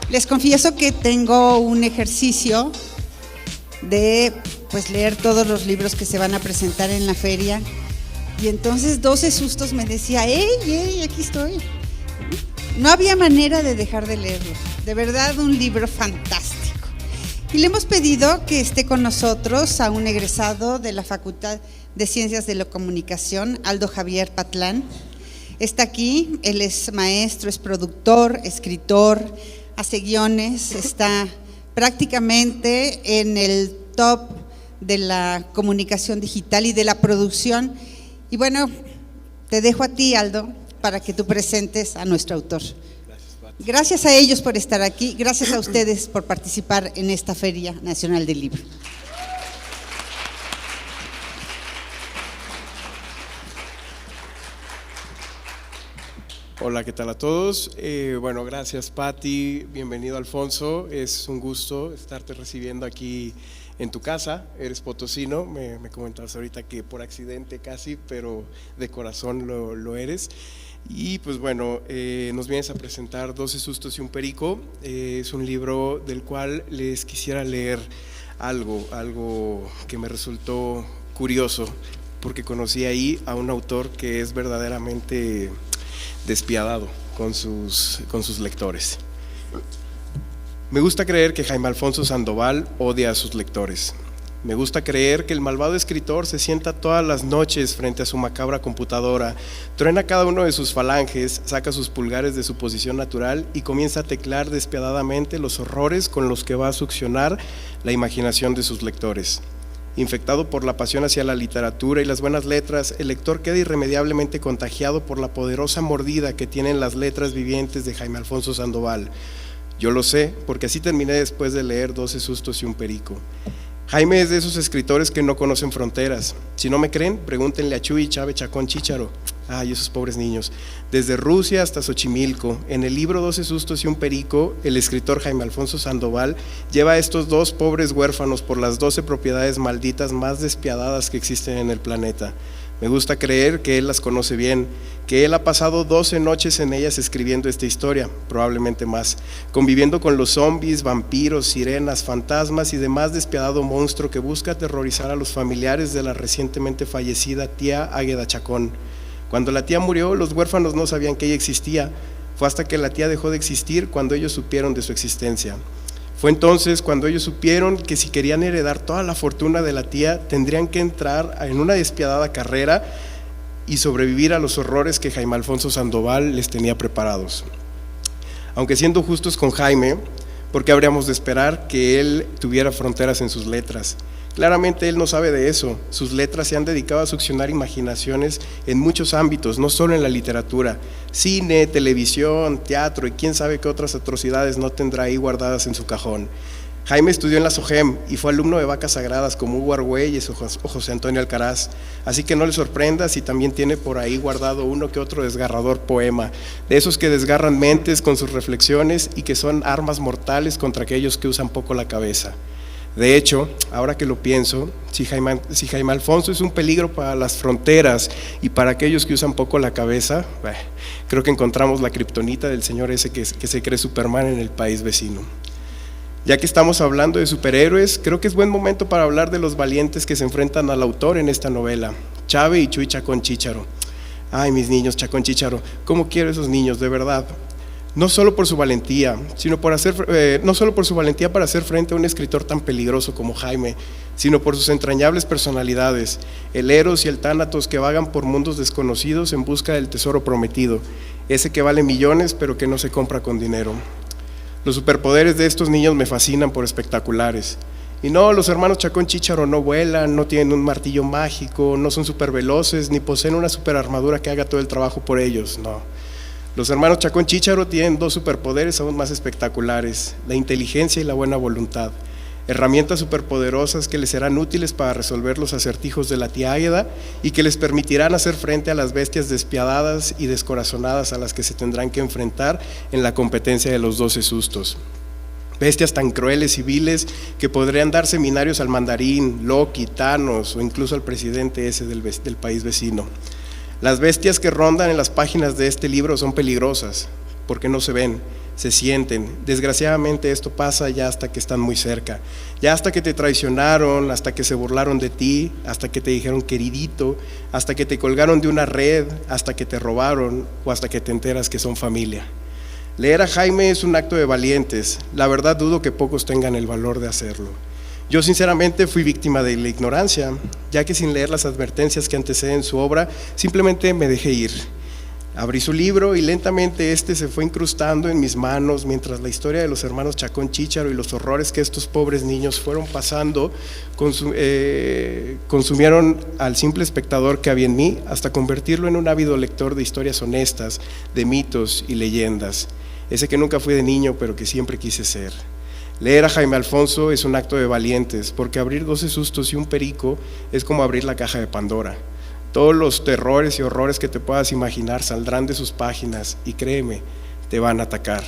Les confieso que tengo un ejercicio de leer todos los libros que se van a presentar en la feria, y entonces 12 sustos me decía, ¡Ey, aquí estoy! No había manera de dejar de leerlo, de verdad un libro fantástico. Y le hemos pedido que esté con nosotros a un egresado de la Facultad de Ciencias de la Comunicación, Aldo Javier Patlán. Está aquí, él es maestro, es productor, escritor, hace guiones, está prácticamente en el top de la comunicación digital y de la producción. Y bueno, te dejo a ti, Aldo, para que tú presentes a nuestro autor. Gracias a ellos por estar aquí, gracias a ustedes por participar en esta Feria Nacional del Libro. Hola, ¿qué tal a todos? Bueno, gracias Pati, bienvenido Alfonso, es un gusto estarte recibiendo aquí en tu casa. Eres potosino, me comentabas ahorita que por accidente casi, pero de corazón lo eres. Y pues bueno, nos vienes a presentar 12 sustos y un perico. Es un libro del cual les quisiera leer algo que me resultó curioso, porque conocí ahí a un autor que es verdaderamente despiadado con sus lectores. Me gusta creer que Jaime Alfonso Sandoval odia a sus lectores. Me gusta creer que el malvado escritor se sienta todas las noches frente a su macabra computadora, truena cada uno de sus falanges, saca sus pulgares de su posición natural y comienza a teclar despiadadamente los horrores con los que va a succionar la imaginación de sus lectores. Infectado por la pasión hacia la literatura y las buenas letras, el lector queda irremediablemente contagiado por la poderosa mordida que tienen las letras vivientes de Jaime Alfonso Sandoval. Yo lo sé, porque así terminé después de leer 12 sustos y un perico. Jaime es de esos escritores que no conocen fronteras. Si no me creen, pregúntenle a Chuy, Chávez, Chacón, Chícharo. Ay, esos pobres niños. Desde Rusia hasta Xochimilco, en el libro 12 sustos y un perico, el escritor Jaime Alfonso Sandoval lleva a estos dos pobres huérfanos por las 12 propiedades malditas más despiadadas que existen en el planeta. Me gusta creer que él las conoce bien, que él ha pasado 12 noches en ellas escribiendo esta historia, probablemente más, conviviendo con los zombies, vampiros, sirenas, fantasmas y demás despiadado monstruo que busca aterrorizar a los familiares de la recientemente fallecida tía Águeda Chacón. Cuando la tía murió, los huérfanos no sabían que ella existía. Fue hasta que la tía dejó de existir cuando ellos supieron de su existencia. Fue entonces cuando ellos supieron que si querían heredar toda la fortuna de la tía, tendrían que entrar en una despiadada carrera y sobrevivir a los horrores que Jaime Alfonso Sandoval les tenía preparados. Aunque siendo justos con Jaime, ¿por qué habríamos de esperar que él tuviera fronteras en sus letras? Claramente él no sabe de eso. Sus letras se han dedicado a succionar imaginaciones en muchos ámbitos, no solo en la literatura, cine, televisión, teatro y quién sabe qué otras atrocidades no tendrá ahí guardadas en su cajón. Jaime estudió en la SOGEM y fue alumno de vacas sagradas como Hugo Argüelles o José Antonio Alcaraz, así que no le sorprenda si también tiene por ahí guardado uno que otro desgarrador poema, de esos que desgarran mentes con sus reflexiones y que son armas mortales contra aquellos que usan poco la cabeza. De hecho, ahora que lo pienso, si Jaime Alfonso es un peligro para las fronteras y para aquellos que usan poco la cabeza, creo que encontramos la kriptonita del señor ese que se cree Superman en el país vecino. Ya que estamos hablando de superhéroes, creo que es buen momento para hablar de los valientes que se enfrentan al autor en esta novela, Chávez y Chuy Chacón Chícharo. Ay, mis niños, Chacón Chícharo, ¿cómo quiero esos niños, de verdad? No solo por su valentía, no solo por su valentía para hacer frente a un escritor tan peligroso como Jaime, sino por sus entrañables personalidades, el Eros y el Tánatos que vagan por mundos desconocidos en busca del tesoro prometido, ese que vale millones pero que no se compra con dinero. Los superpoderes de estos niños me fascinan por espectaculares. Y no, los hermanos Chacón Chícharo no vuelan, no tienen un martillo mágico, no son superveloces, ni poseen una superarmadura que haga todo el trabajo por ellos, no. Los hermanos Chacón Chícharo tienen dos superpoderes aún más espectaculares, la inteligencia y la buena voluntad. herramientas superpoderosas que les serán útiles para resolver los acertijos de la tía Águeda y que les permitirán hacer frente a las bestias despiadadas y descorazonadas a las que se tendrán que enfrentar en la competencia de los 12 sustos. Bestias tan crueles y viles que podrían dar seminarios al mandarín, Loki, Thanos o incluso al presidente ese del país vecino. Las bestias que rondan en las páginas de este libro son peligrosas porque no se ven, se sienten. Desgraciadamente esto pasa ya hasta que están muy cerca, ya hasta que te traicionaron, hasta que se burlaron de ti, hasta que te dijeron queridito, hasta que te colgaron de una red, hasta que te robaron o hasta que te enteras que son familia. Leer a Jaime es un acto de valientes. La verdad dudo que pocos tengan el valor de hacerlo. Yo sinceramente fui víctima de la ignorancia, ya que sin leer las advertencias que anteceden su obra, simplemente me dejé ir. Abrí su libro y lentamente este se fue incrustando en mis manos mientras la historia de los hermanos Chacón Chícharo y los horrores que estos pobres niños fueron pasando consumieron al simple espectador que había en mí hasta convertirlo en un ávido lector de historias honestas, de mitos y leyendas. Ese que nunca fui de niño pero que siempre quise ser. Leer a Jaime Alfonso es un acto de valientes porque abrir 12 sustos y un perico es como abrir la caja de Pandora. Todos los terrores y horrores que te puedas imaginar saldrán de sus páginas y créeme, te van a atacar,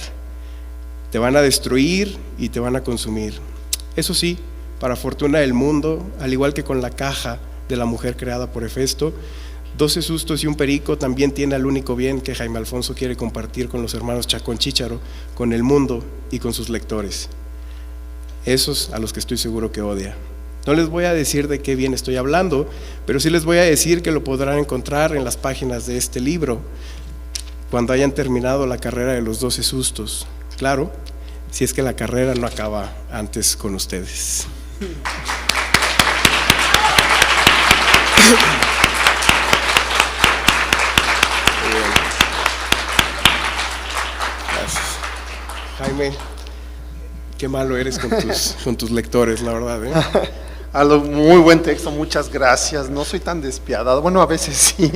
te van a destruir y te van a consumir. Eso sí, para fortuna del mundo, al igual que con la caja de la mujer creada por Hefesto, 12 sustos y un perico también tiene el único bien que Jaime Alfonso quiere compartir con los hermanos Chacón Chícharo, con el mundo y con sus lectores, esos a los que estoy seguro que odia. No les voy a decir de qué bien estoy hablando, pero sí les voy a decir que lo podrán encontrar en las páginas de este libro cuando hayan terminado la carrera de los 12 sustos. Claro, si es que la carrera no acaba antes con ustedes. Gracias. Jaime, qué malo eres con tus lectores, la verdad, ¿eh? Muy buen texto, muchas gracias. No soy tan despiadado, bueno, a veces sí.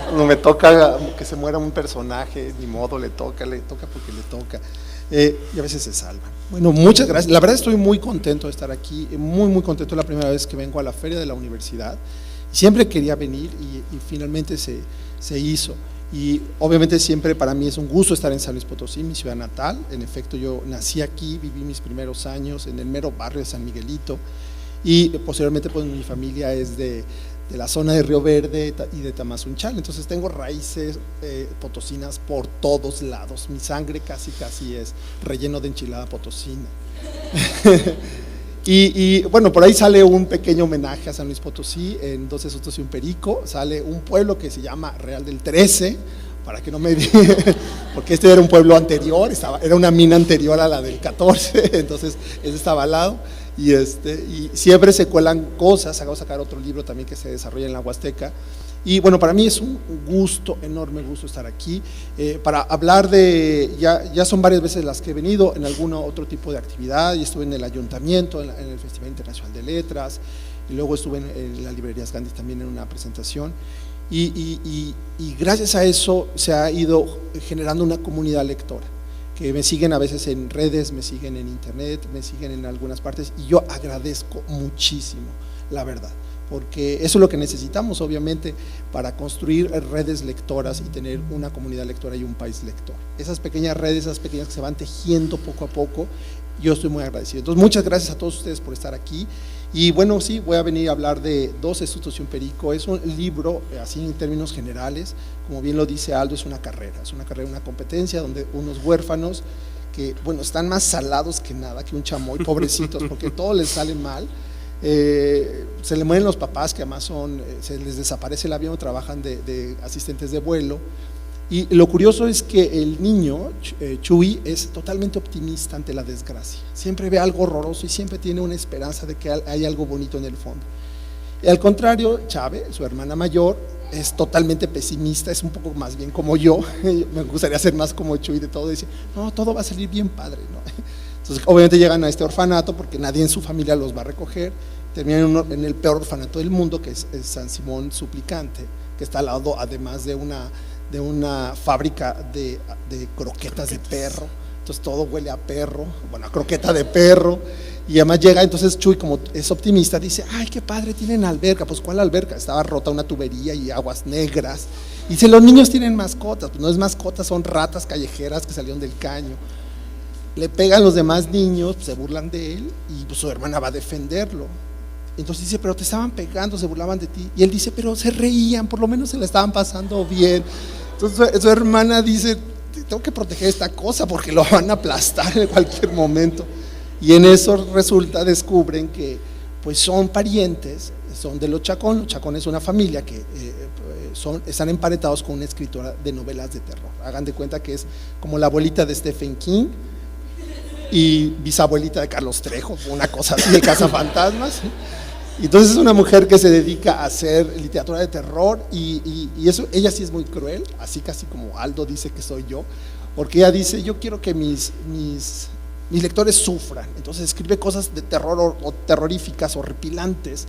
Cuando me toca que se muera un personaje, ni modo, le toca porque le toca. Y a veces se salvan. Bueno, muchas gracias. La verdad estoy muy contento de estar aquí, muy contento. Es la primera vez que vengo a la feria de la universidad. Siempre quería venir y finalmente se hizo. Y obviamente siempre para mí es un gusto estar en San Luis Potosí, mi ciudad natal. En efecto, yo nací aquí, viví mis primeros años en el mero barrio de San Miguelito. Y posteriormente pues mi familia es de la zona de Río Verde y de Tamazunchal, entonces tengo raíces potosinas por todos lados. Mi sangre casi es relleno de enchilada potosina. y bueno, por ahí sale un pequeño homenaje a San Luis Potosí, en 12 sustos y un perico, sale un pueblo que se llama Real del 13, para que no me digan, porque este era un pueblo anterior, era una mina anterior a la del 14, entonces ese estaba al lado. Y siempre se cuelan cosas. Acabo de sacar otro libro también que se desarrolla en la Huasteca. Y bueno, para mí es un gusto, enorme gusto estar aquí para hablar de, ya son varias veces las que he venido en algún otro tipo de actividad, y estuve en el ayuntamiento, en el Festival Internacional de Letras, y luego estuve en la librería Gandhi también en una presentación, y gracias a eso se ha ido generando una comunidad lectora, que me siguen a veces en redes, me siguen en internet, me siguen en algunas partes, y yo agradezco muchísimo, la verdad, porque eso es lo que necesitamos obviamente para construir redes lectoras y tener una comunidad lectora y un país lector. Esas pequeñas redes, esas pequeñas que se van tejiendo poco a poco, yo estoy muy agradecido. Entonces muchas gracias a todos ustedes por estar aquí. Y bueno, sí, voy a venir a hablar de 12 sustos y un perico. Es un libro, así en términos generales, como bien lo dice Aldo, es una carrera, una competencia donde unos huérfanos que, bueno, están más salados que nada, que un chamoy, pobrecitos, porque todo les sale mal. Se le mueren los papás, que además se les desaparece el avión, trabajan de asistentes de vuelo. Y lo curioso es que el niño, Chuy, es totalmente optimista ante la desgracia. Siempre ve algo horroroso y siempre tiene una esperanza de que hay algo bonito en el fondo. Y al contrario, Chave, su hermana mayor, es totalmente pesimista, es un poco más bien como yo. Me gustaría ser más como Chuy de todo, dice, no, todo va a salir bien padre, ¿no? Entonces, obviamente llegan a este orfanato porque nadie en su familia los va a recoger. Terminan en el peor orfanato del mundo, que es San Simón Suplicante, que está al lado, además de una fábrica de croquetas de perro. Entonces todo huele a perro, bueno, a croqueta de perro, Y además llega, entonces Chuy, como es optimista, dice, ay, qué padre, tienen alberca. Pues, ¿cuál alberca? Estaba rota una tubería y aguas negras. Y dice, los niños tienen mascotas. Pues no es mascotas, son ratas callejeras que salieron del caño. Le pegan los demás niños, se burlan de él, y pues, su hermana va a defenderlo. Entonces dice, pero te estaban pegando, se burlaban de ti. Y él dice, pero se reían, por lo menos se la estaban pasando bien. Entonces su hermana dice, tengo que proteger esta cosa porque lo van a aplastar en cualquier momento. Y en eso descubren que pues son parientes, son de los Chacón. Los Chacón es una familia que están emparentados con una escritora de novelas de terror. Hagan de cuenta que es como la abuelita de Stephen King y bisabuelita de Carlos Trejo, una cosa así de cazafantasmas. Entonces es una mujer que se dedica a hacer literatura de terror y eso, ella sí es muy cruel, así casi como Aldo dice que soy yo, porque ella dice, yo quiero que mis lectores sufran, entonces escribe cosas de terror o terroríficas, horripilantes,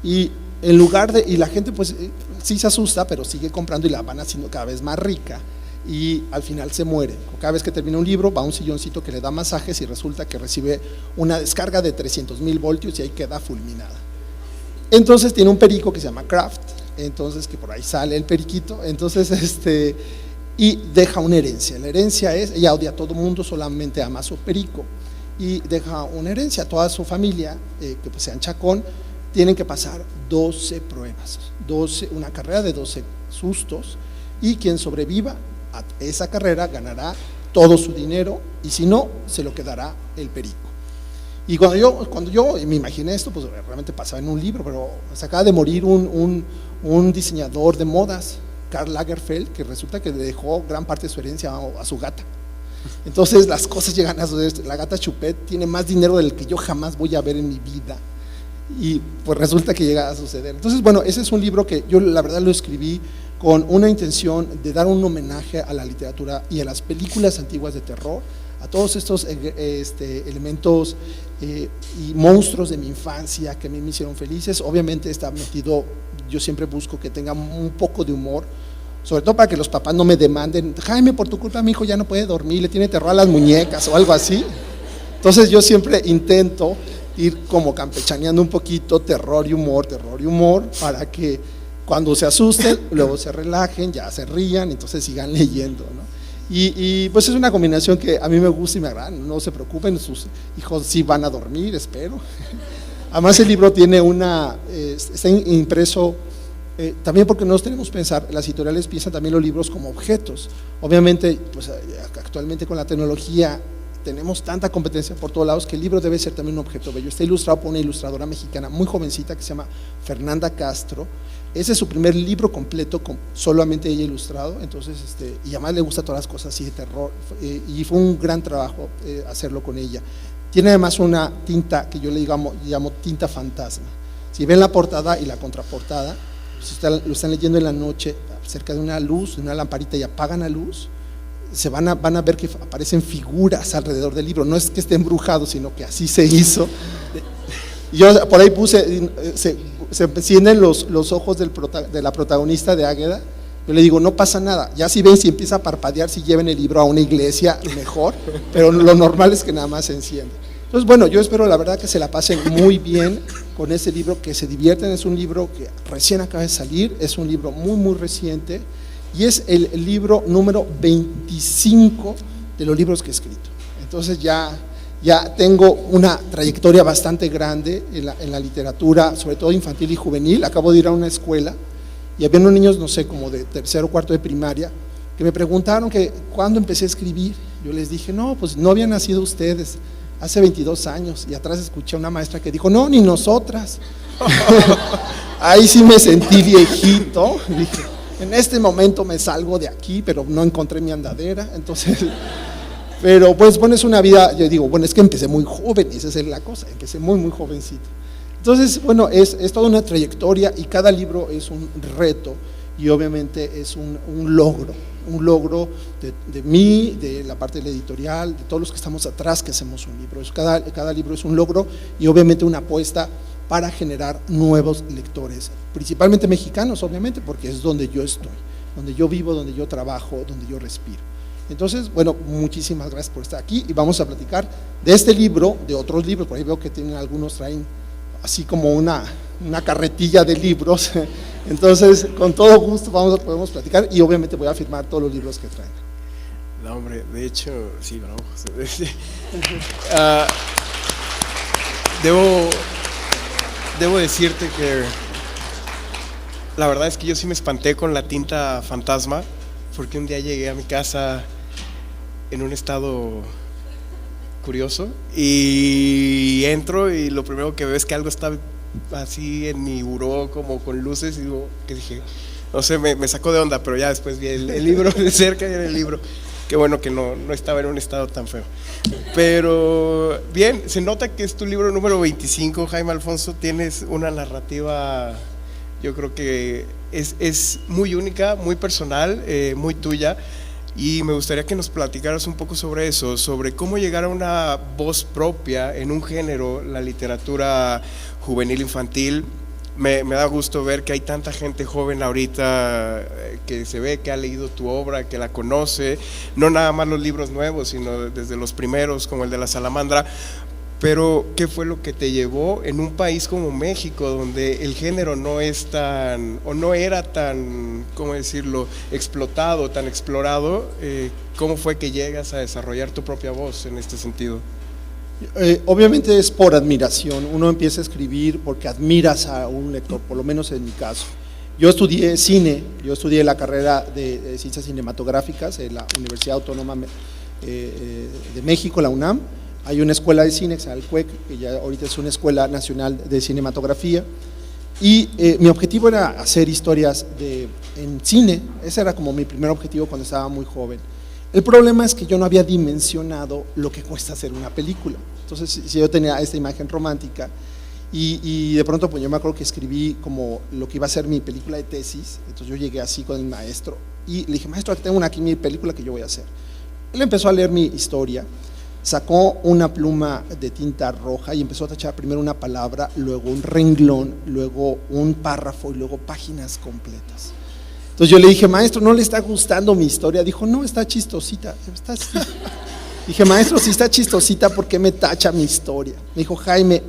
y en lugar de, y la gente pues sí se asusta, pero sigue comprando y la van haciendo cada vez más rica, y al final se muere. Cada vez que termina un libro va a un silloncito que le da masajes y resulta que recibe una descarga de 300,000 voltios y ahí queda fulminada. Entonces tiene un perico que se llama Kraft, entonces que por ahí sale el periquito, entonces y deja una herencia. La herencia es, ella odia a todo mundo, solamente ama a su perico, y deja una herencia a toda su familia, que pues sean Chacón, tienen que pasar 12 pruebas, una carrera de 12 sustos, y quien sobreviva a esa carrera ganará todo su dinero, y si no, se lo quedará el perico. Y cuando yo me imaginé esto, pues realmente pasaba en un libro, pero se acaba de morir un diseñador de modas, Karl Lagerfeld, que resulta que le dejó gran parte de su herencia a su gata. Entonces las cosas llegan a suceder. La gata Chupet tiene más dinero del que yo jamás voy a ver en mi vida, y pues resulta que llega a suceder. Entonces bueno, ese es un libro que yo la verdad lo escribí con una intención de dar un homenaje a la literatura y a las películas antiguas de terror, a todos estos elementos y monstruos de mi infancia que a mí me hicieron felices. Obviamente está metido, yo siempre busco que tenga un poco de humor, sobre todo para que los papás no me demanden, Jaime, por tu culpa mi hijo ya no puede dormir, le tiene terror a las muñecas o algo así. Entonces yo siempre intento ir como campechaneando un poquito, terror y humor, para que cuando se asusten, luego se relajen, ya se rían, entonces sigan leyendo, ¿no? Y pues es una combinación que a mí me gusta y me agrada, no se preocupen, sus hijos sí van a dormir, espero. Además el libro tiene está impreso, también porque nosotros tenemos que pensar, las editoriales piensan también los libros como objetos. Obviamente, pues actualmente con la tecnología tenemos tanta competencia por todos lados que el libro debe ser también un objeto bello. Está ilustrado por una ilustradora mexicana muy jovencita que se llama Fernanda Castro. Ese es su primer libro completo, solamente ella ilustrado, entonces y además le gusta todas las cosas así de terror, y fue un gran trabajo hacerlo con ella. Tiene además una tinta que yo le llamo tinta fantasma. Si ven la portada y la contraportada, si lo están leyendo en la noche cerca de una luz, de una lamparita, y apagan la luz, van a ver que aparecen figuras alrededor del libro. No es que esté embrujado, sino que así se hizo. Yo por ahí puse, se encienden los ojos de la protagonista de Águeda. Yo le digo, no pasa nada, ya si ven, si empieza a parpadear, si lleven el libro a una iglesia, mejor, pero lo normal es que nada más se enciende. Entonces bueno, yo espero la verdad que se la pasen muy bien con este libro, que se divierten. Es un libro que recién acaba de salir, es un libro muy reciente, y es el libro número 25 de los libros que he escrito. Entonces ya tengo una trayectoria bastante grande en la literatura, sobre todo infantil y juvenil. Acabo de ir a una escuela y había unos niños, no sé, como de tercero o cuarto de primaria, que me preguntaron que cuándo empecé a escribir. Yo les dije, no, pues no habían nacido ustedes, hace 22 años, y atrás escuché a una maestra que dijo, no, ni nosotras. Ahí sí me sentí viejito, dije, en este momento me salgo de aquí, pero no encontré mi andadera, entonces... Pero pues bueno, es una vida, yo digo, bueno, es que empecé muy joven, esa es la cosa, empecé muy jovencito. Entonces, bueno, es toda una trayectoria, y cada libro es un reto, y obviamente es un logro de mí, de la parte de la editorial, de todos los que estamos atrás que hacemos un libro. Cada libro es un logro, y obviamente una apuesta para generar nuevos lectores, principalmente mexicanos, obviamente, porque es donde yo estoy, donde yo vivo, donde yo trabajo, donde yo respiro. Entonces, bueno, muchísimas gracias por estar aquí y vamos a platicar de este libro, de otros libros. Por ahí veo que tienen algunos, traen así como una carretilla de libros. Entonces, con todo gusto podemos platicar y obviamente voy a firmar todos los libros que traen. No, hombre, de hecho, sí, bravo. Debo decirte que la verdad es que yo sí me espanté con la tinta fantasma, porque un día llegué a mi casa en un estado curioso y entro y lo primero que veo es que algo está así en mi buró como con luces y digo, que dije, no sé, me sacó de onda, pero ya después vi el libro de cerca y era el libro. Qué bueno que no estaba en un estado tan feo. Pero bien, se nota que es tu libro número 25, Jaime Alfonso. Tienes una narrativa, yo creo que es muy única, muy personal, muy tuya. Y me gustaría que nos platicaras un poco sobre eso, sobre cómo llegar a una voz propia en un género, la literatura juvenil infantil. Me da gusto ver que hay tanta gente joven ahorita que se ve que ha leído tu obra, que la conoce, no nada más los libros nuevos, sino desde los primeros, como el de La Salamandra. Pero, ¿qué fue lo que te llevó en un país como México, donde el género no es tan, o no era tan, ¿cómo decirlo?, explotado, tan explorado? ¿Cómo fue que llegas a desarrollar tu propia voz en este sentido? Obviamente es por admiración. Uno empieza a escribir porque admiras a un lector, por lo menos en mi caso. Yo estudié cine, yo estudié la carrera de Ciencias Cinematográficas en la Universidad Autónoma de México, la UNAM. Hay una escuela de cine que se llama el CUEC, que ya ahorita es una escuela nacional de cinematografía, y mi objetivo era hacer historias en cine. Ese era como mi primer objetivo cuando estaba muy joven. El problema es que yo no había dimensionado lo que cuesta hacer una película. Entonces, si yo tenía esta imagen romántica y de pronto pues yo me acuerdo que escribí como lo que iba a ser mi película de tesis. Entonces yo llegué así con el maestro y le dije, maestro, aquí tengo aquí mi película que yo voy a hacer. Él empezó a leer mi historia, sacó una pluma de tinta roja y empezó a tachar primero una palabra, luego un renglón, luego un párrafo y luego páginas completas. Entonces yo le dije, maestro, ¿no le está gustando mi historia? Dijo, no, está chistosita. Dije, maestro, si está chistosita, ¿por qué me tacha mi historia? Me dijo, Jaime,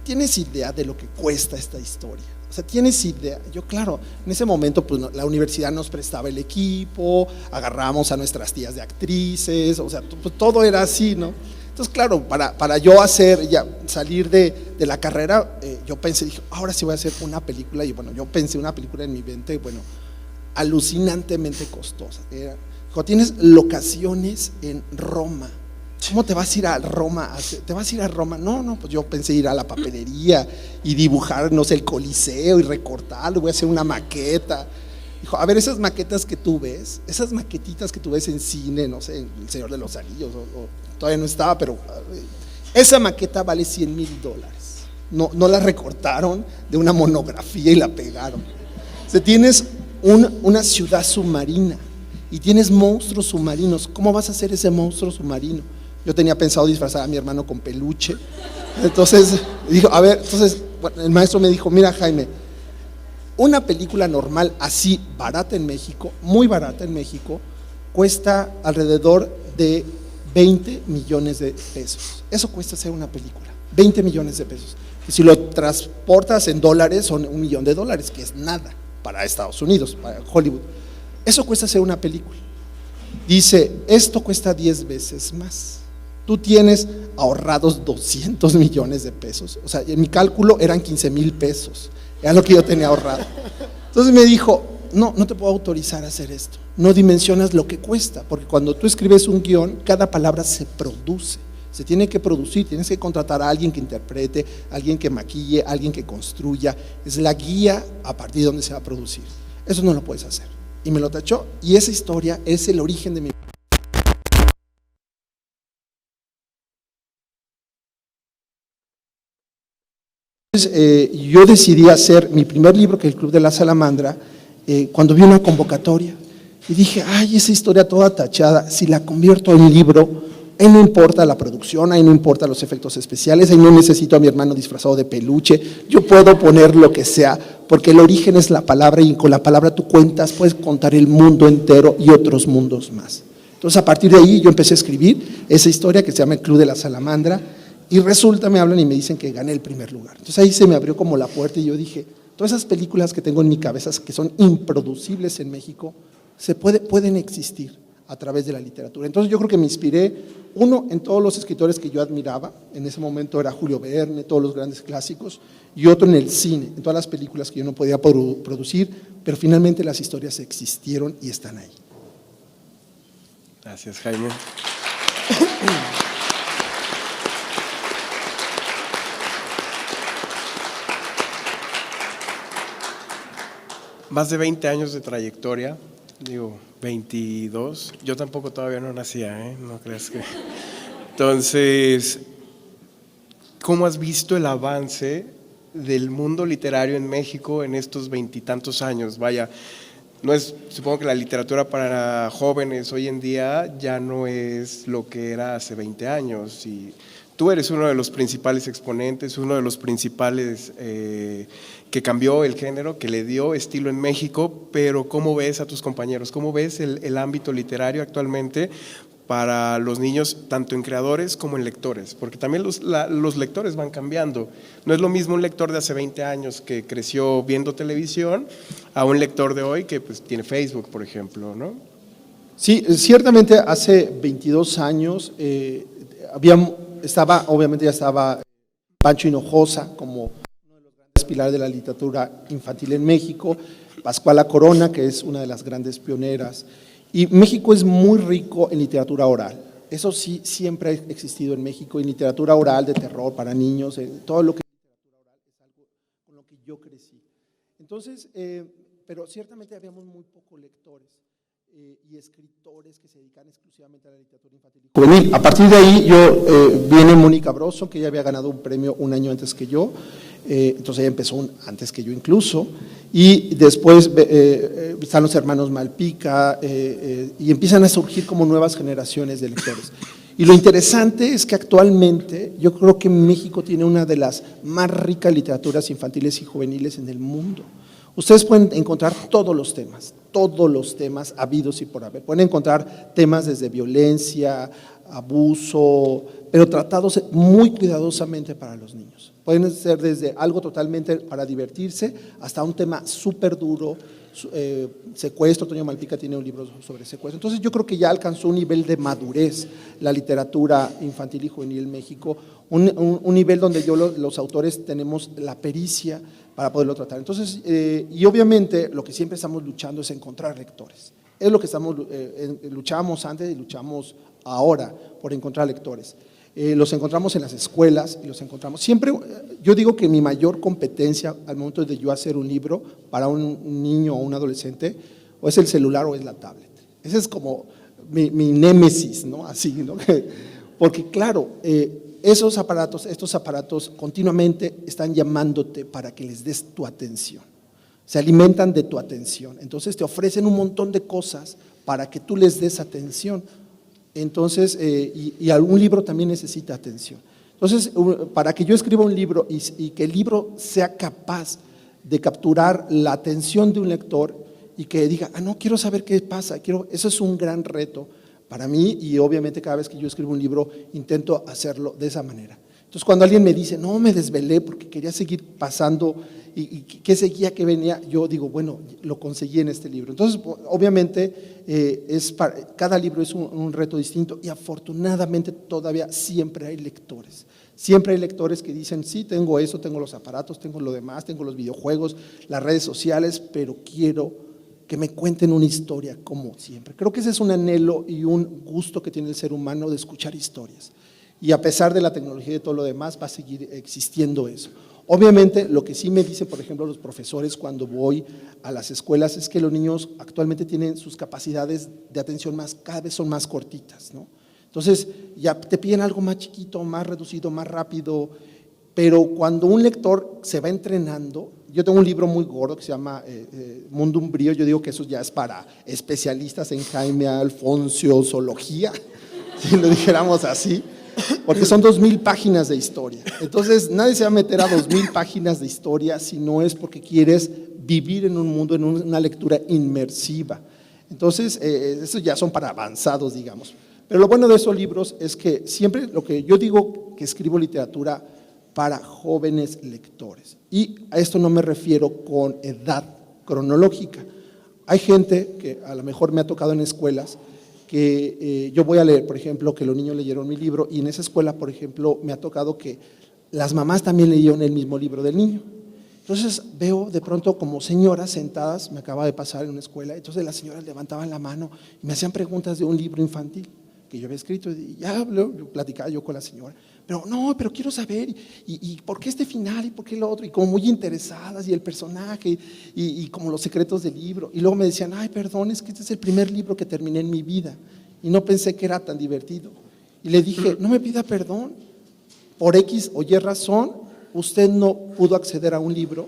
¿tienes idea de lo que cuesta esta historia? O sea, ¿tienes idea? Yo, claro, en ese momento pues la universidad nos prestaba el equipo, agarramos a nuestras tías de actrices, o sea, pues, todo era así, ¿no? Entonces, claro, para yo salir de la carrera, yo pensé, dije, ahora sí voy a hacer una película. Y bueno, yo pensé una película en mi mente, bueno, alucinantemente costosa. Tienes locaciones en Roma. ¿Cómo te vas a ir a Roma? ¿Te vas a ir a Roma? No, pues yo pensé ir a la papelería y dibujar, no sé, el Coliseo y recortarlo, voy a hacer una maqueta. Dijo, a ver, esas maquetas que tú ves, esas maquetitas que tú ves en cine, no sé, El Señor de los Anillos, todavía no estaba, pero esa maqueta vale $100,000. No la recortaron de una monografía y la pegaron. O sea, tienes una ciudad submarina y tienes monstruos submarinos. ¿Cómo vas a hacer ese monstruo submarino? Yo tenía pensado disfrazar a mi hermano con peluche. Entonces dijo, a ver, bueno, el maestro me dijo, mira, Jaime, una película normal así barata en México, muy barata en México, cuesta alrededor de 20 millones de pesos. Eso cuesta hacer una película, 20 millones de pesos. Y si lo transportas en dólares, son $1 millón, que es nada para Estados Unidos, para Hollywood. Eso cuesta hacer una película. Dice, esto cuesta 10 veces más. Tú tienes ahorrados 200 millones de pesos. O sea, en mi cálculo eran 15,000 pesos. Era lo que yo tenía ahorrado. Entonces me dijo, no te puedo autorizar a hacer esto. No dimensionas lo que cuesta, porque cuando tú escribes un guión, cada palabra se produce. Se tiene que producir, tienes que contratar a alguien que interprete, alguien que maquille, alguien que construya. Es la guía a partir de donde se va a producir. Eso no lo puedes hacer. Y me lo tachó, y esa historia es el origen de mi... Entonces, yo decidí hacer mi primer libro, que es El Club de la Salamandra, cuando vi una convocatoria. Y dije, ay, esa historia toda tachada, si la convierto en libro, ahí no importa la producción, ahí no importa los efectos especiales, ahí no necesito a mi hermano disfrazado de peluche, yo puedo poner lo que sea, porque el origen es la palabra y con la palabra tú cuentas, puedes contar el mundo entero y otros mundos más. Entonces, a partir de ahí, yo empecé a escribir esa historia que se llama El Club de la Salamandra, y resulta, me hablan y me dicen que gané el primer lugar. Entonces, ahí se me abrió como la puerta y yo dije, todas esas películas que tengo en mi cabeza, que son improducibles en México, pueden existir a través de la literatura. Entonces, yo creo que me inspiré, uno, en todos los escritores que yo admiraba, en ese momento era Julio Verne, todos los grandes clásicos, y otro en el cine, en todas las películas que yo no podía producir, pero finalmente las historias existieron y están ahí. Gracias, Jaime. Más de 20 años de trayectoria, digo 22, yo tampoco todavía no nacía, ¿eh? No creas que… Entonces, ¿cómo has visto el avance del mundo literario en México en estos 20 y tantos años? Vaya, supongo que la literatura para jóvenes hoy en día ya no es lo que era hace 20 años y tú eres uno de los principales exponentes, uno de los principales que cambió el género, que le dio estilo en México, pero ¿cómo ves a tus compañeros? ¿Cómo ves el ámbito literario actualmente para los niños, tanto en creadores como en lectores? Porque también los lectores van cambiando. No es lo mismo un lector de hace 20 años que creció viendo televisión a un lector de hoy que pues tiene Facebook, por ejemplo, ¿no? Sí, ciertamente hace 22 años obviamente ya estaba Pancho Hinojosa como uno de los grandes pilares de la literatura infantil en México, Pascuala Corona, que es una de las grandes pioneras, y México es muy rico en literatura oral. Eso sí, siempre ha existido en México, en literatura oral de terror para niños, todo lo que es literatura oral es algo con lo que yo crecí. Entonces, pero ciertamente habíamos muy pocos lectores y escritores que se dedican exclusivamente a la literatura infantil y juvenil. A partir de ahí viene Mónica Brosso, que ya había ganado un premio un año antes que yo, entonces ella empezó antes que yo incluso, y después están los hermanos Malpica, y empiezan a surgir como nuevas generaciones de lectores. Y lo interesante es que actualmente yo creo que México tiene una de las más ricas literaturas infantiles y juveniles en el mundo. Ustedes pueden encontrar todos los temas habidos y por haber. Pueden encontrar temas desde violencia, abuso, pero tratados muy cuidadosamente para los niños. Pueden ser desde algo totalmente para divertirse hasta un tema súper duro, secuestro. Toño Malpica tiene un libro sobre secuestro. Entonces yo creo que ya alcanzó un nivel de madurez la literatura infantil y juvenil en México, un nivel donde los autores tenemos la pericia para poderlo tratar. Entonces, y obviamente lo que siempre estamos luchando es encontrar lectores. Es lo que luchábamos antes y luchamos ahora por encontrar lectores. Los encontramos en las escuelas y los encontramos. Siempre, yo digo que mi mayor competencia al momento de yo hacer un libro para un niño o un adolescente, o es el celular o es la tablet. Ese es como mi némesis, ¿no? Así, ¿no? Porque claro, estos aparatos continuamente están llamándote para que les des tu atención. Se alimentan de tu atención. Entonces te ofrecen un montón de cosas para que tú les des atención. Entonces, y algún libro también necesita atención. Entonces, para que yo escriba un libro y que el libro sea capaz de capturar la atención de un lector y que diga, no, quiero saber qué pasa, eso es un gran reto para mí, y obviamente cada vez que yo escribo un libro intento hacerlo de esa manera. Entonces cuando alguien me dice, no, me desvelé porque quería seguir pasando y qué seguía, qué venía, yo digo, bueno, lo conseguí en este libro. Entonces obviamente cada libro es un reto distinto, y afortunadamente todavía siempre hay lectores. Siempre hay lectores que dicen, sí, tengo eso, tengo los aparatos, tengo lo demás, tengo los videojuegos, las redes sociales, pero quiero que me cuenten una historia como siempre. Creo que ese es un anhelo y un gusto que tiene el ser humano de escuchar historias. Y a pesar de la tecnología y de todo lo demás, va a seguir existiendo eso. Obviamente, lo que sí me dicen, por ejemplo, los profesores cuando voy a las escuelas es que los niños actualmente tienen sus capacidades de atención cada vez son más cortitas, ¿no? Entonces, ya te piden algo más chiquito, más reducido, más rápido, pero cuando un lector se va entrenando, yo tengo un libro muy gordo que se llama Mundo Umbrío, yo digo que eso ya es para especialistas en Jaime Alfonso, zoología, si lo dijéramos así, porque son 2000 páginas de historia. Entonces nadie se va a meter a 2000 páginas de historia si no es porque quieres vivir en un mundo, en una lectura inmersiva. Entonces, esos ya son para avanzados, digamos. Pero lo bueno de esos libros es que siempre lo que yo digo que escribo literatura para jóvenes lectores. Y a esto no me refiero con edad cronológica. Hay gente que a lo mejor me ha tocado en escuelas que yo voy a leer, por ejemplo, que los niños leyeron mi libro y en esa escuela, por ejemplo, me ha tocado que las mamás también leyeron el mismo libro del niño. Entonces veo de pronto como señoras sentadas, me acaba de pasar en una escuela, entonces las señoras levantaban la mano y me hacían preguntas de un libro infantil que yo había escrito y ya platicaba yo con la señora, pero no, pero quiero saber y por qué este final y por qué lo otro, y como muy interesadas y el personaje y como los secretos del libro, y luego me decían, ay, perdón, es que este es el primer libro que terminé en mi vida y no pensé que era tan divertido, y le dije, no me pida perdón, por X o Y razón, usted no pudo acceder a un libro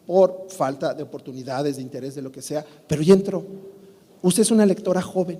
por falta de oportunidades, de interés, de lo que sea, pero ya entró. Usted es una lectora joven.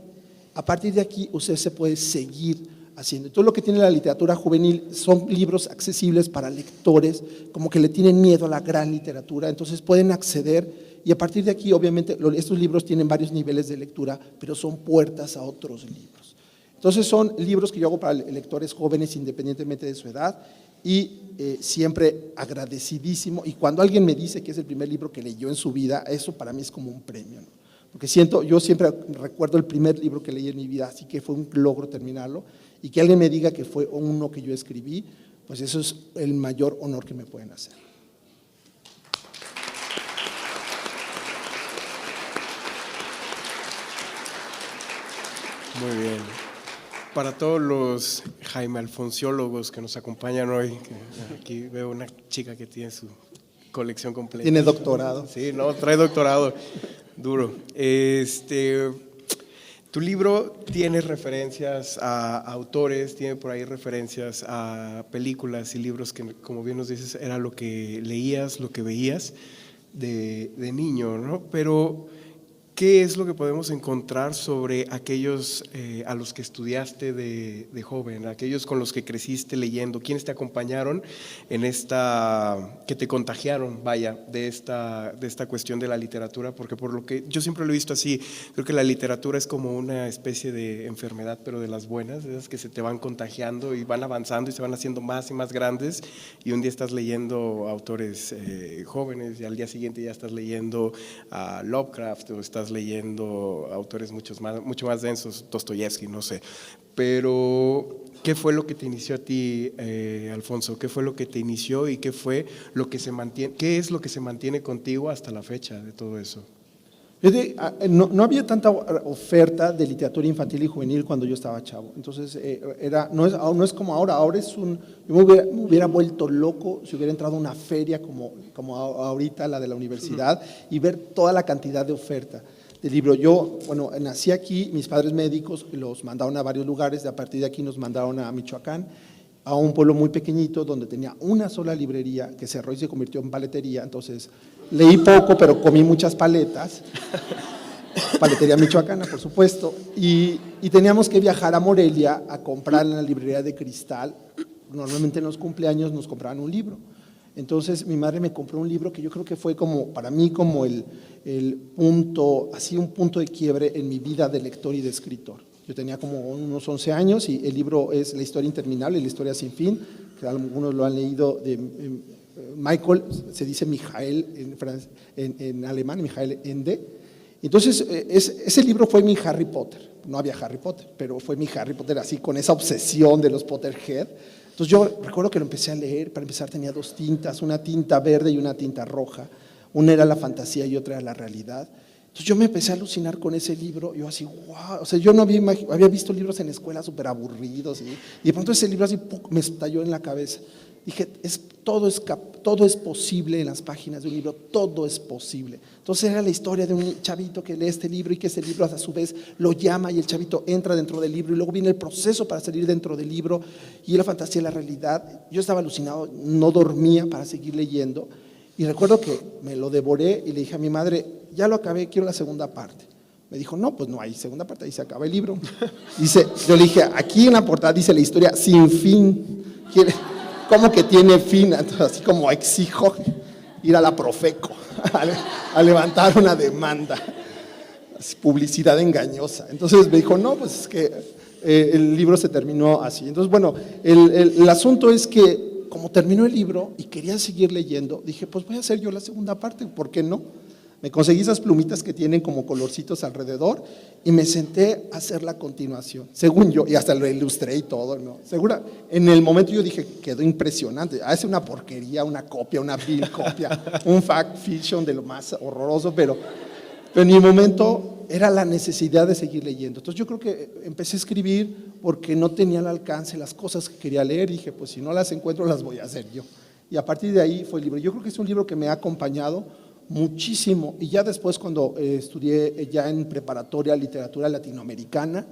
A partir de aquí, usted se puede seguir haciendo. Todo lo que tiene la literatura juvenil son libros accesibles para lectores, como que le tienen miedo a la gran literatura, entonces pueden acceder y a partir de aquí, obviamente, estos libros tienen varios niveles de lectura, pero son puertas a otros libros. Entonces son libros que yo hago para lectores jóvenes independientemente de su edad y siempre agradecidísimo. Y cuando alguien me dice que es el primer libro que leyó en su vida, eso para mí es como un premio, ¿no? Porque yo siempre recuerdo el primer libro que leí en mi vida, así que fue un logro terminarlo. Y que alguien me diga que fue uno que yo escribí, pues eso es el mayor honor que me pueden hacer. Muy bien. Para todos los Jaime Alfonsiólogos que nos acompañan hoy, aquí veo una chica que tiene su colección completa. Tiene doctorado. Sí, no, trae doctorado, duro. Tu libro tiene referencias a autores, tiene por ahí referencias a películas y libros que, como bien nos dices, era lo que leías, lo que veías de niño, ¿no? Pero ¿qué es lo que podemos encontrar sobre aquellos a los que estudiaste de joven, aquellos con los que creciste leyendo? ¿Quiénes te acompañaron en que te contagiaron, vaya, de esta cuestión de la literatura? Porque por lo que yo siempre lo he visto así, creo que la literatura es como una especie de enfermedad, pero de las buenas, de esas que se te van contagiando y van avanzando y se van haciendo más y más grandes, y un día estás leyendo autores jóvenes y al día siguiente ya estás leyendo a Lovecraft o estás leyendo autores mucho más densos, Dostoyevsky, no sé. Pero, ¿qué fue lo que te inició a ti, Alfonso? ¿Qué fue lo que te inició y qué es lo que se mantiene contigo hasta la fecha de todo eso? No había tanta oferta de literatura infantil y juvenil cuando yo estaba chavo, entonces no es como ahora yo me hubiera vuelto loco si hubiera entrado a una feria como ahorita la de la universidad y ver toda la cantidad de oferta de libros. Yo, nací aquí, mis padres médicos los mandaron a varios lugares, a partir de aquí nos mandaron a Michoacán, a un pueblo muy pequeñito donde tenía una sola librería que cerró y se convirtió en paletería, entonces leí poco pero comí muchas paletas, paletería michoacana por supuesto, y teníamos que viajar a Morelia a comprar en la librería de Cristal, normalmente en los cumpleaños nos compraban un libro, entonces mi madre me compró un libro que yo creo que fue para mí como el punto, así un punto de quiebre en mi vida de lector y de escritor. Yo tenía como unos 11 años y el libro es La historia interminable, la historia sin fin, que algunos lo han leído, de Michael, se dice Michael en alemán, Michael Ende. Entonces, ese libro fue mi Harry Potter. No había Harry Potter, pero fue mi Harry Potter así, con esa obsesión de los Potterhead. Entonces yo recuerdo que lo empecé a leer, para empezar tenía dos tintas, una tinta verde y una tinta roja. Una era la fantasía y otra era la realidad. Entonces yo me empecé a alucinar con ese libro, yo así, wow, o sea, yo no había visto libros en la escuela súper aburridos y de pronto ese libro así me estalló en la cabeza. Dije, todo es posible en las páginas de un libro, todo es posible. Entonces era la historia de un chavito que lee este libro y que ese libro a su vez lo llama y el chavito entra dentro del libro y luego viene el proceso para salir dentro del libro y la fantasía y la realidad. Yo estaba alucinado, no dormía para seguir leyendo y recuerdo que me lo devoré y le dije a mi madre, ya lo acabé, quiero la segunda parte. Me dijo, no, pues no hay segunda parte, ahí se acaba el libro. Yo le dije, aquí en la portada dice la historia sin fin. ¿Cómo que tiene fin? Entonces, así como exijo ir a la Profeco a levantar una demanda. publicidad engañosa. Entonces me dijo, no, pues es que el libro se terminó así. Entonces, bueno, el asunto es que como terminó el libro y quería seguir leyendo, dije, pues voy a hacer yo la segunda parte, ¿por qué no? Me conseguí esas plumitas que tienen como colorcitos alrededor y me senté a hacer la continuación, según yo, y hasta lo ilustré y todo, ¿no? Segura, en el momento yo dije, quedó impresionante, hace una porquería, una copia, una vil copia, un fact fiction de lo más horroroso, pero en mi momento era la necesidad de seguir leyendo. Entonces yo creo que empecé a escribir porque no tenía al alcance las cosas que quería leer, dije, pues si no las encuentro las voy a hacer yo. Y a partir de ahí fue el libro. Yo creo que es un libro que me ha acompañado muchísimo, y ya después cuando estudié ya en preparatoria literatura latinoamericana,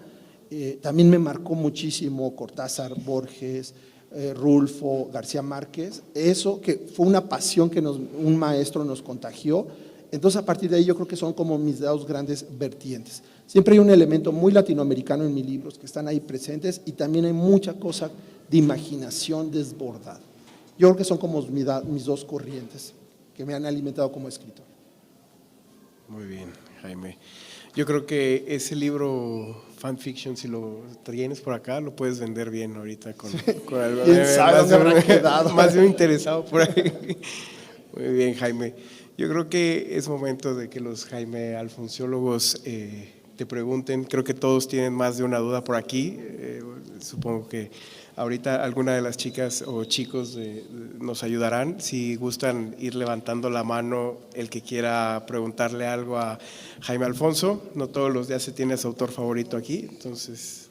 también me marcó muchísimo Cortázar, Borges, Rulfo, García Márquez, eso que fue una pasión que un maestro nos contagió. Entonces a partir de ahí yo creo que son como mis dos grandes vertientes. Siempre hay un elemento muy latinoamericano en mis libros que están ahí presentes, y también hay mucha cosa de imaginación desbordada. Yo creo que son como mis dos corrientes que me han alimentado como escritor. Muy bien, Jaime. Yo creo que ese libro fanfiction, si lo tienes por acá, lo puedes vender bien ahorita con algo. ¿Quién sabe dónde habrá quedado? Más de un interesado por ahí. Muy bien, Jaime. Yo creo que es momento de que los Jaime Alfonsiólogos te pregunten. Creo que todos tienen más de una duda por aquí. Supongo que ahorita alguna de las chicas o chicos nos ayudarán. Si gustan ir levantando la mano el que quiera preguntarle algo a Jaime Alfonso. No todos los días se tiene a su autor favorito aquí. Entonces,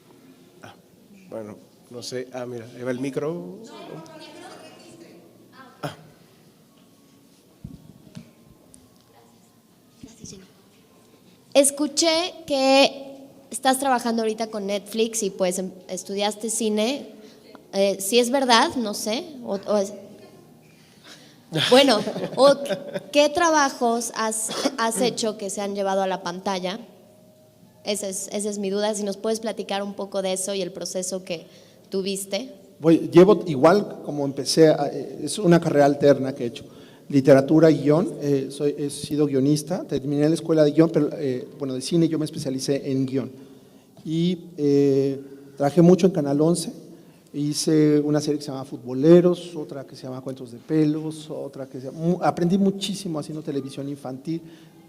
bueno, no sé. Mira, ahí va el micro. Escuché que estás trabajando ahorita con Netflix y pues estudiaste cine. Si es verdad, no sé. Bueno, ¿qué trabajos has hecho que se han llevado a la pantalla? Esa es mi duda. Si nos puedes platicar un poco de eso y el proceso que tuviste. Llevo igual como empecé, es una carrera alterna que he hecho. Literatura y guión, he sido guionista, terminé la escuela de guión, pero bueno, de cine yo me especialicé en guión. Y trabajé mucho en Canal 11, hice una serie que se llama Futboleros, otra que se llama Cuentos de Pelos, otra que aprendí muchísimo haciendo televisión infantil,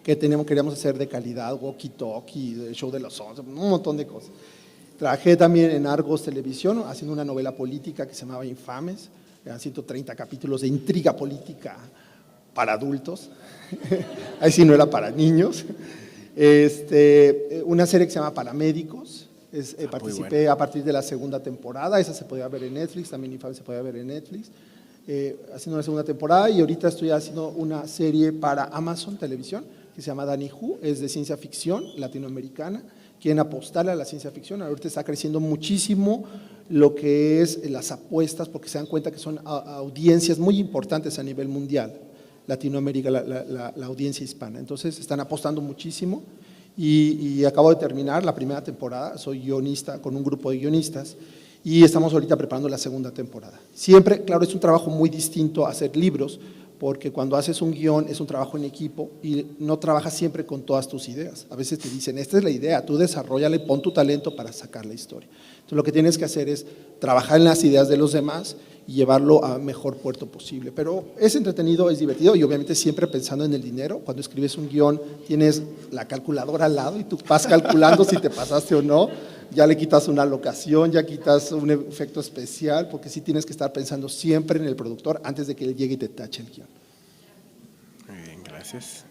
que queríamos hacer de calidad, Walkie Talkie, el Show de los 11, un montón de cosas. Trabajé también en Argos Televisión, haciendo una novela política que se llamaba Infames, eran 130 capítulos de intriga política para adultos, ahí sí no era para niños. Una serie que se llama Paramédicos, participé a partir de la segunda temporada, esa se podía ver en Netflix, también Infames se podía ver en Netflix, haciendo una segunda temporada, y ahorita estoy haciendo una serie para Amazon Televisión que se llama Danny Who, es de ciencia ficción latinoamericana. Quieren apostarle a la ciencia ficción, ahorita está creciendo muchísimo lo que es las apuestas, porque se dan cuenta que son audiencias muy importantes a nivel mundial, Latinoamérica, la audiencia hispana. Entonces están apostando muchísimo, y acabo de terminar la primera temporada, soy guionista con un grupo de guionistas, y estamos ahorita preparando la segunda temporada. Siempre, claro, es un trabajo muy distinto a hacer libros, porque cuando haces un guión es un trabajo en equipo y no trabajas siempre con todas tus ideas. A veces te dicen, esta es la idea, tú desarróllala y pon tu talento para sacar la historia. Entonces lo que tienes que hacer es trabajar en las ideas de los demás y llevarlo a mejor puerto posible. Pero es entretenido, es divertido, y obviamente siempre pensando en el dinero. Cuando escribes un guión tienes la calculadora al lado y tú vas calculando si te pasaste o no. Ya le quitas una locación, ya quitas un efecto especial, porque sí tienes que estar pensando siempre en el productor antes de que él llegue y te tache el guión. Muy bien, gracias.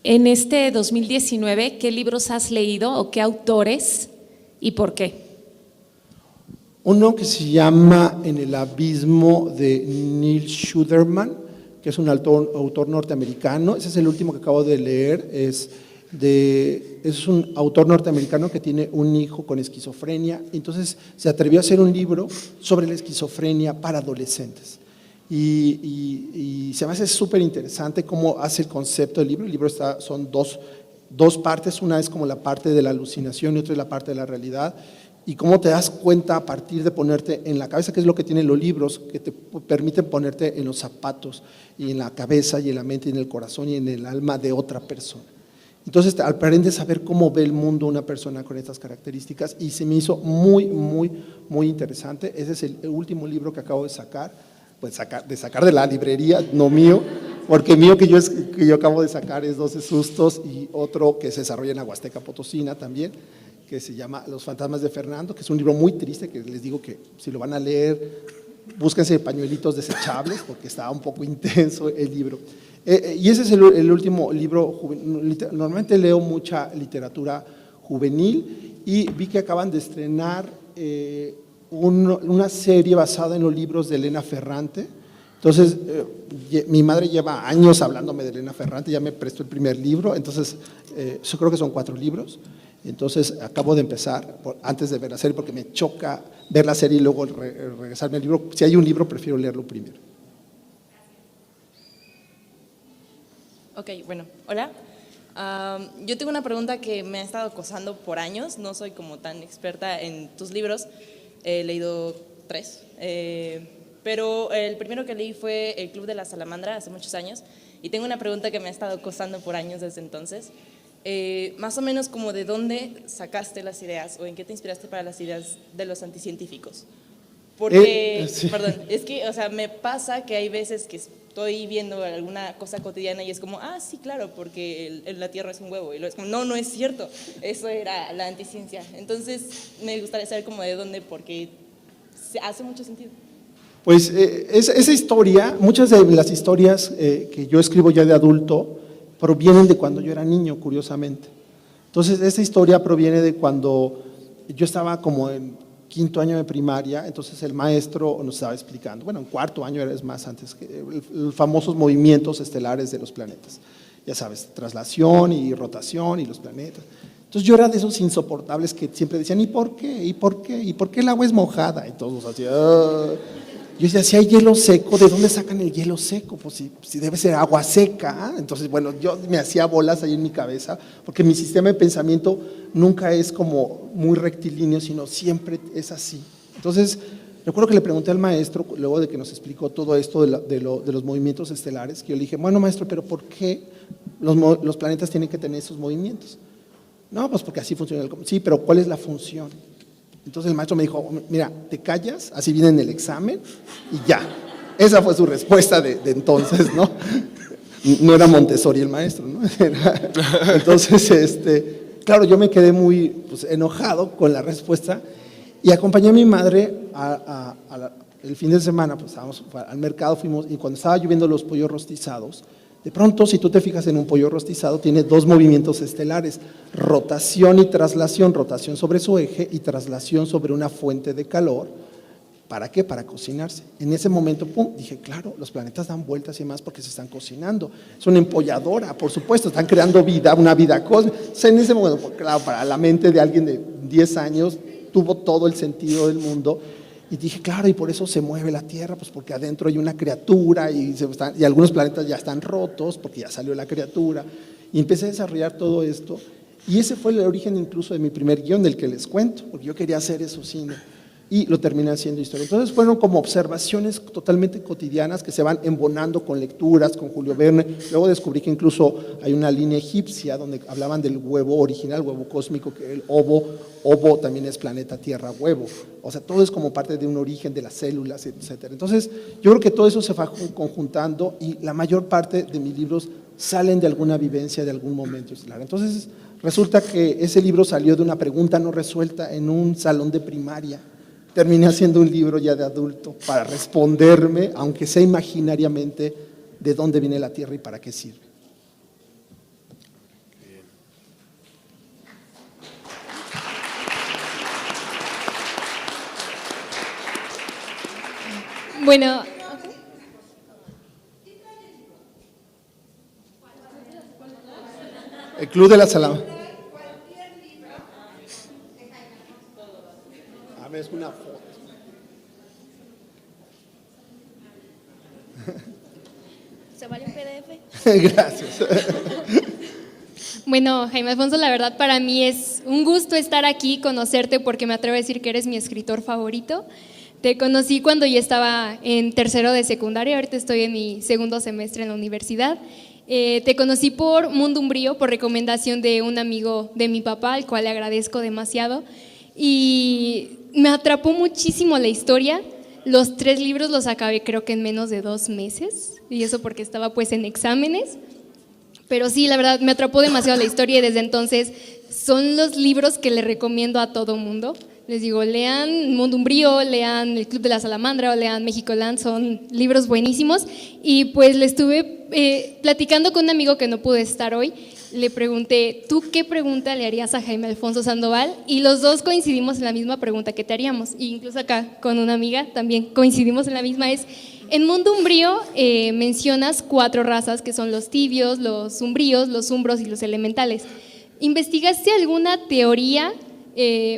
En este 2019, ¿qué libros has leído o qué autores y por qué? Uno que se llama En el abismo, de Neil Schuderman, que es un autor norteamericano. Ese es el último que acabo de leer. Es un autor norteamericano que tiene un hijo con esquizofrenia, entonces se atrevió a hacer un libro sobre la esquizofrenia para adolescentes. Y se me hace súper interesante cómo hace el concepto del libro. El libro son dos partes, una es como la parte de la alucinación y otra es la parte de la realidad, y cómo te das cuenta a partir de ponerte en la cabeza, que es lo que tienen los libros, que te permiten ponerte en los zapatos y en la cabeza y en la mente y en el corazón y en el alma de otra persona. Entonces aprendes a ver cómo ve el mundo una persona con estas características y se me hizo muy, muy, muy interesante. Ese es el último libro que acabo de sacar, pues de sacar de la librería, no mío, porque mío que yo acabo de sacar es 12 sustos y otro que se desarrolla en la Huasteca Potosina también, que se llama Los fantasmas de Fernando, que es un libro muy triste, que les digo que si lo van a leer, búsquense pañuelitos desechables, porque está un poco intenso el libro. Y ese es el último libro juvenil. Normalmente leo mucha literatura juvenil y vi que acaban de estrenar una serie basada en los libros de Elena Ferrante. Entonces, mi madre lleva años hablándome de Elena Ferrante, ya me prestó el primer libro, entonces yo creo que son 4 libros. Entonces acabo de empezar, antes de ver la serie, porque me choca ver la serie y luego regresarme al libro. Si hay un libro, prefiero leerlo primero. Ok, bueno, hola. Yo tengo una pregunta que me ha estado acosando por años, no soy como tan experta en tus libros, he leído 3, pero el primero que leí fue El Club de la Salamandra hace muchos años y tengo una pregunta que me ha estado acosando por años desde entonces. Más o menos como de dónde sacaste las ideas o en qué te inspiraste para las ideas de los anticientíficos. Porque, sí. perdón, es que, o sea, me pasa que hay veces que estoy viendo alguna cosa cotidiana y es como, ah, sí, claro, porque la Tierra es un huevo. Y luego es como, no, no es cierto, eso era la anticiencia. Entonces, me gustaría saber como de dónde, porque hace mucho sentido. Pues esa historia, muchas de las historias que yo escribo ya de adulto, provienen de cuando yo era niño, curiosamente. Entonces, esta historia proviene de cuando yo estaba como en 5º año de primaria, entonces el maestro nos estaba explicando, bueno, en 4º año es más antes, los famosos movimientos estelares de los planetas. Ya sabes, traslación y rotación y los planetas. Entonces yo era de esos insoportables que siempre decían, ¿y por qué? ¿Y por qué? ¿Y por qué el agua es mojada? Y todos así, Yo decía, si hay hielo seco, ¿de dónde sacan el hielo seco? Pues si debe ser agua seca. Entonces, bueno, yo me hacía bolas ahí en mi cabeza, porque mi sistema de pensamiento nunca es como muy rectilíneo, sino siempre es así. Entonces, recuerdo que le pregunté al maestro, luego de que nos explicó todo esto de los movimientos estelares, que yo le dije, bueno, maestro, ¿pero por qué los planetas tienen que tener esos movimientos? No, pues porque así funciona el… Sí, pero ¿cuál es la función? Entonces el maestro me dijo, mira, te callas, así viene en el examen y ya. Esa fue su respuesta de entonces, ¿no? No era Montessori el maestro, ¿no? Entonces, claro, yo me quedé muy enojado con la respuesta y acompañé a mi madre el fin de semana, pues estábamos al mercado, fuimos, y cuando estaba lloviendo los pollos rostizados, de pronto, si tú te fijas en un pollo rostizado, tiene 2 movimientos estelares, rotación y traslación, rotación sobre su eje y traslación sobre una fuente de calor. ¿Para qué? Para cocinarse. En ese momento, pum, dije, claro, los planetas dan vueltas y más porque se están cocinando. Es una empolladora, por supuesto, están creando vida, una vida cósmica. O sea, en ese momento, claro, para la mente de alguien de 10 años, tuvo todo el sentido del mundo. Y dije, claro, y por eso se mueve la Tierra, pues porque adentro hay una criatura y algunos planetas ya están rotos porque ya salió la criatura. Y empecé a desarrollar todo esto. Y ese fue el origen incluso de mi primer guión, del que les cuento, porque yo quería hacer eso cine. Y lo terminé haciendo historia. Entonces fueron como observaciones totalmente cotidianas que se van embonando con lecturas, con Julio Verne. Luego descubrí que incluso hay una línea egipcia donde hablaban del huevo original, huevo cósmico, que el ovo también es planeta Tierra, huevo. O sea, todo es como parte de un origen de las células, etcétera. Entonces, yo creo que todo eso se va conjuntando y la mayor parte de mis libros salen de alguna vivencia, de algún momento estelar. Entonces, resulta que ese libro salió de una pregunta no resuelta en un salón de primaria. Terminé haciendo un libro ya de adulto para responderme, aunque sea imaginariamente, de dónde viene la Tierra y para qué sirve. Bueno, El Club de la Salamandra. A ver, es una foto. ¿Se vale en PDF? Gracias. Bueno, Jaime Alfonso, la verdad para mí es un gusto estar aquí, conocerte, porque me atrevo a decir que eres mi escritor favorito. Te conocí cuando yo estaba en tercero de secundaria, ahorita estoy en mi segundo semestre en la universidad. Te conocí por Mundo Umbrío, por recomendación de un amigo de mi papá, al cual le agradezco demasiado. Y me atrapó muchísimo la historia. Los 3 libros los acabé creo que en menos de 2 meses, y eso porque estaba pues en exámenes. Pero sí, la verdad, me atrapó demasiado la historia y desde entonces son los libros que le recomiendo a todo mundo. Les digo, lean Mundo Umbrío, lean El Club de la Salamandra o lean Mexicoland, son libros buenísimos. Y pues le estuve platicando con un amigo que no pude estar hoy, le pregunté, ¿tú qué pregunta le harías a Jaime Alfonso Sandoval? Y los dos coincidimos en la misma pregunta que te haríamos. E incluso acá con una amiga también coincidimos en la misma, es… En Mundo Umbrío mencionas 4 razas que son los tibios, los umbríos, los umbros y los elementales. ¿Investigaste alguna teoría?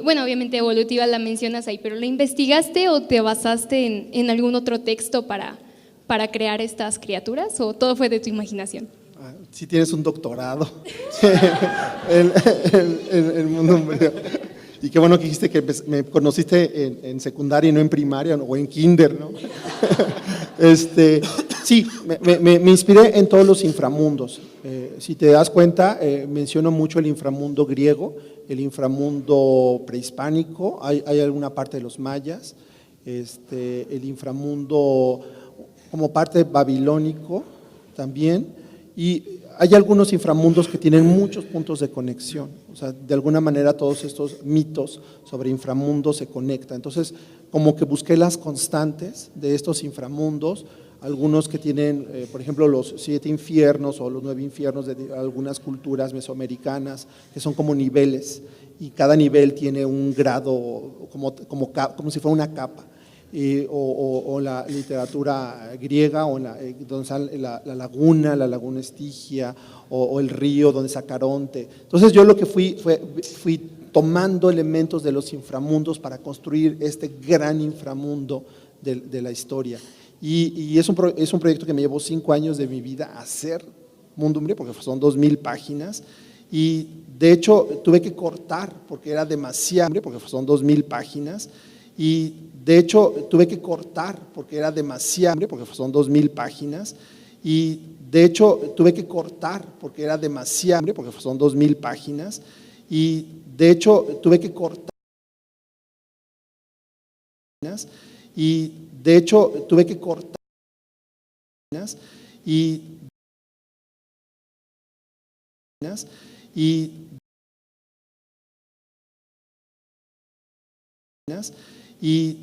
Bueno, obviamente evolutiva la mencionas ahí, pero ¿la investigaste o te basaste en algún otro texto para crear estas criaturas o todo fue de tu imaginación? Sí tienes un doctorado en Mundo Umbrío. Y qué bueno que dijiste que me conociste en secundaria y no en primaria o en kinder, ¿no? Sí, me inspiré en todos los inframundos. Si te das cuenta, menciono mucho el inframundo griego, el inframundo prehispánico, hay alguna parte de los mayas, el inframundo como parte babilónico también, y hay algunos inframundos que tienen muchos puntos de conexión, o sea, de alguna manera todos estos mitos sobre inframundos se conectan. Entonces, como que busqué las constantes de estos inframundos, algunos que tienen, por ejemplo, los 7 infiernos o los 9 infiernos de algunas culturas mesoamericanas, que son como niveles, y cada nivel tiene un grado, como si fuera una capa. O la literatura griega, o donde sale la laguna Estigia, o el río donde es Acaronte. Entonces yo lo que fui tomando elementos de los inframundos para construir este gran inframundo de la historia. Y es un proyecto que me llevó 5 años de mi vida hacer Mundo Umbrío, porque son 2000 páginas, y de hecho tuve que cortar porque era demasiado, porque son 2000 páginas, y de hecho tuve que cortar porque era demasiado, porque son 2000 páginas, y de hecho tuve que cortar porque era demasiado, porque son 2000 páginas, y de hecho tuve que cortar, y de hecho tuve que cortar, y y